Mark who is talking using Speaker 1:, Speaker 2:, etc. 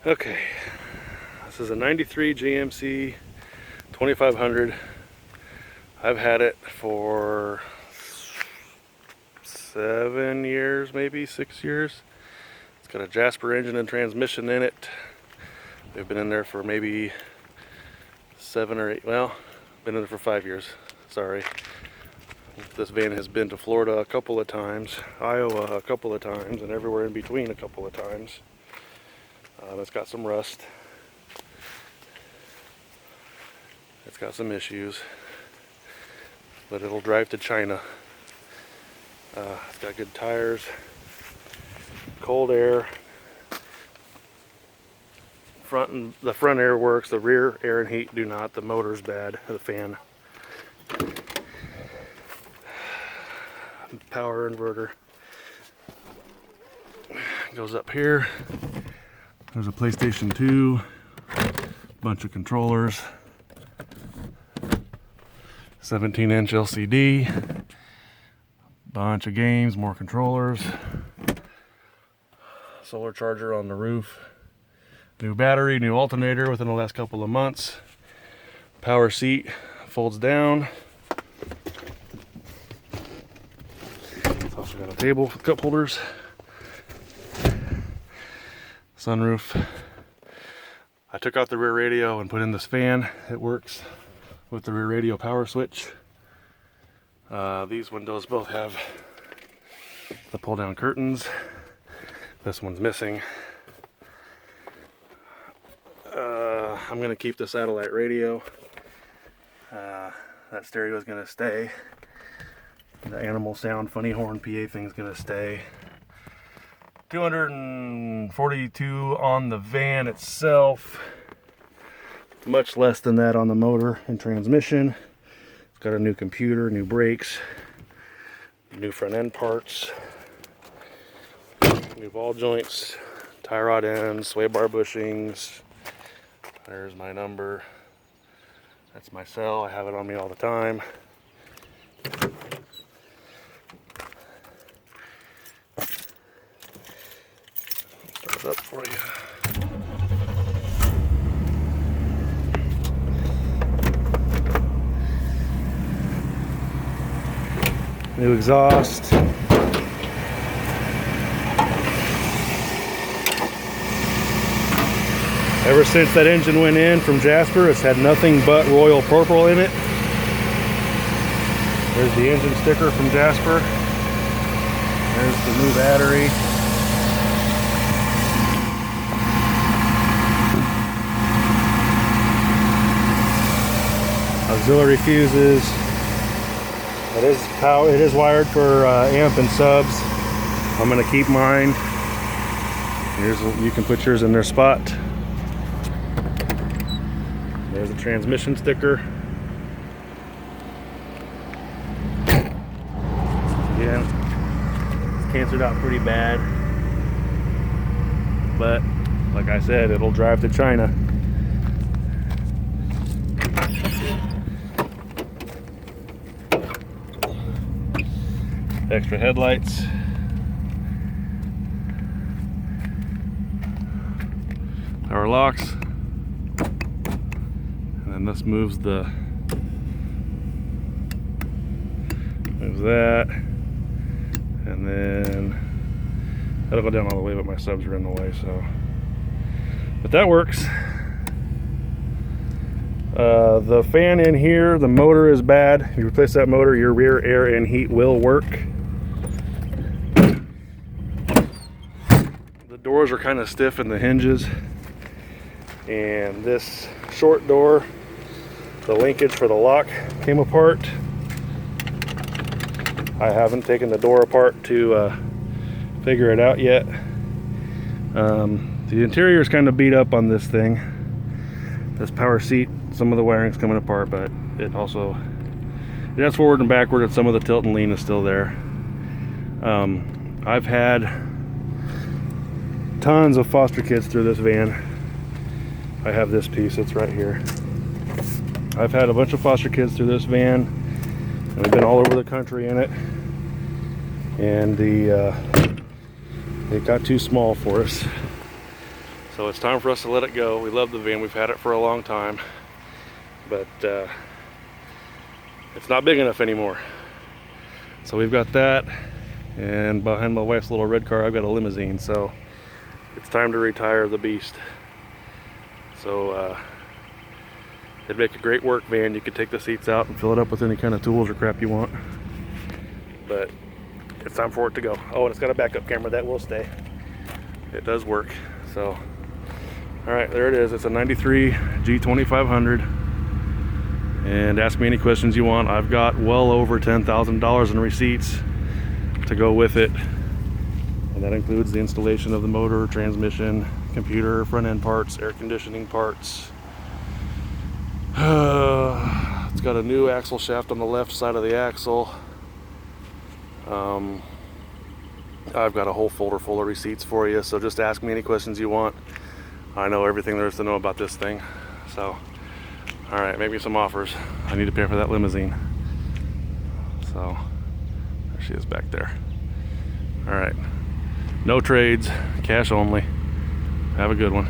Speaker 1: Okay, this is a 93 GMC 2500. I've had it for 7 years, maybe 6 years. It's got a Jasper engine and transmission in it. They've been in there for maybe 7 or 8, well, been in there for 5 years, sorry. This van has been to Florida a couple of times, Iowa a couple of times, and everywhere in between a couple of times. It's got some rust. It's got some issues, but it'll drive to China. It's got good tires, cold air. The front air works, the rear air and heat do not. The motor's bad, the fan. Power inverter goes up here. There's a PlayStation 2, bunch of controllers, 17-inch LCD, bunch of games, more controllers, solar charger on the roof, new battery, new alternator within the last couple of months, power seat folds down. It's also got a table with cup holders. Sunroof. I took out the rear radio and put in this fan. It works with the rear radio power switch. These windows both have the pull down curtains. This one's missing. I'm going to keep the satellite radio. That stereo is going to stay. The animal sound funny horn PA thing's going to stay. 242 on the van itself, much less than that on the motor and transmission. It's got a new computer, new brakes, new front end parts, new ball joints, tie rod ends, sway bar bushings. There's my number. That's my cell. I have it on me all the time. Up for you. New exhaust. Ever since that engine went in from Jasper, it's had nothing but Royal Purple in it. There's the engine sticker from Jasper. There's the new battery. Auxiliary fuses. It is wired for amp and subs. I'm going to keep mine. You can put yours in their spot. There's a transmission sticker. Again, it's cancered out pretty bad, but like I said, it'll drive to China. Extra headlights. Power locks. And then this moves that. And then that'll go down all the way, but my subs are in the way, so. But that works. The fan in here, the motor is bad. If you replace that motor, your rear air and heat will work. The doors are kind of stiff in the hinges, and this short door, the linkage for the lock came apart. I haven't taken the door apart to figure it out yet. The interior is kind of beat up on this thing. This power seat, some of the wiring's coming apart, but it has forward and backward, and some of the tilt and lean is still there. I've had tons of foster kids through this van. I have this piece, it's right here. I've had a bunch of foster kids through this van, and we've been all over the country in it. And it got too small for us. So it's time for us to let it go. We love the van. We've had it for a long time, but it's not big enough anymore. So we've got that, and behind my wife's little red car, I've got a limousine. So it's time to retire the beast. So it'd make a great work van. You could take the seats out and fill it up with any kind of tools or crap you want. But it's time for it to go. Oh, and it's got a backup camera that will stay. It does work. So, all right, there it is. It's a 93 G2500. And ask me any questions you want. I've got well over $10,000 in receipts to go with it. And that includes the installation of the motor, transmission, computer, front end parts, air conditioning parts. It's got a new axle shaft on the left side of the axle. I've got a whole folder full of receipts for you, so just ask me any questions you want. I know everything there is to know about this thing. So, all right, make me some offers. I need to pay for that limousine. So, there she is back there. All right, no trades, cash only. Have a good one.